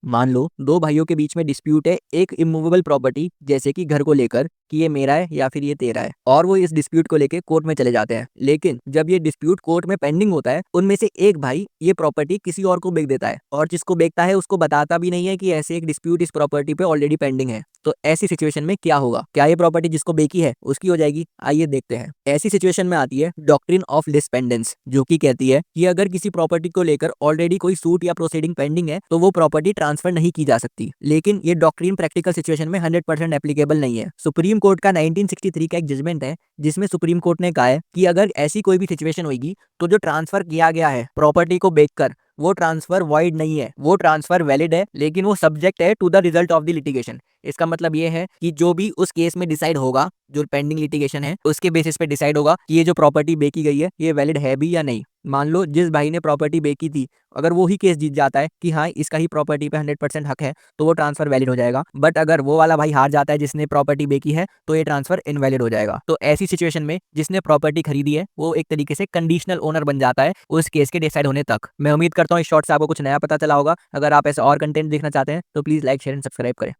मान लो दो भाइयों के बीच में डिस्प्यूट है एक इमूवेबल प्रॉपर्टी जैसे कि घर को लेकर कि ये मेरा है या फिर ये तेरा है, और वो इस डिस्प्यूट को लेकर कोर्ट में चले जाते हैं। लेकिन जब ये डिस्प्यूट कोर्ट में पेंडिंग होता है, उनमें से एक भाई ये प्रॉपर्टी किसी और को बेच देता है, और जिसको बेचता है उसको बताता भी नहीं है कि ऐसे एक डिस्प्यूट इस प्रॉपर्टी पे ऑलरेडी पेंडिंग है। तो ऐसी सिचुएशन में क्या होगा? क्या ये प्रॉपर्टी जिसको बेची है उसकी हो जाएगी? आइए देखते हैं। ऐसी सिचुएशन में आती है डॉक्ट्रिन ऑफ डिसपेंडेंस, जो कि कहती है कि अगर किसी प्रॉपर्टी को लेकर ऑलरेडी कोई सूट या प्रोसीडिंग पेंडिंग है तो वो प्रॉपर्टी ट्रांसफर नहीं की जा सकती। लेकिन ये डॉक्ट्रिन प्रैक्टिकल सिचुएशन में 100% एप्लीकेबल नहीं है। सुप्रीम कोर्ट का 1963 का एक जजमेंट है जिसमें सुप्रीम कोर्ट ने कहा है कि अगर ऐसी कोई भी सिचुएशन होगी तो जो ट्रांसफर किया गया है प्रॉपर्टी को बेचकर, वो ट्रांसफर वॉइड नहीं है, वो ट्रांसफर वैलिड है, लेकिन वो सब्जेक्ट है to the result of the litigation. इसका मतलब ये है कि जो भी उस केस में डिसाइड होगा, जो पेंडिंग लिटिगेशन है उसके बेसिस पे डिसाइड होगा कि ये जो प्रॉपर्टी बेची गई है ये वैलिड है भी या नहीं। मान लो जिस भाई ने प्रॉपर्टी बेची थी, अगर वो ही केस जीत जाता है कि हाँ इसका ही प्रॉपर्टी पे 100% हक है, तो वो ट्रांसफर वैलिड हो जाएगा। बट अगर वो वाला भाई हार जाता है जिसने प्रॉपर्टी बेची है, तो ये ट्रांसफर इनवैलिड हो जाएगा। तो ऐसी सिचुएशन में जिसने प्रॉपर्टी खरीदी है वो एक तरीके से कंडीशनल ओनर बन जाता है उस केस के डिसाइड होने तक। मैं उम्मीद करता हूँ इस शॉर्ट से आपको कुछ नया पता चला होगा। अगर आप ऐसे और कंटेंट देखना चाहते हैं तो please like share and subscribe करें।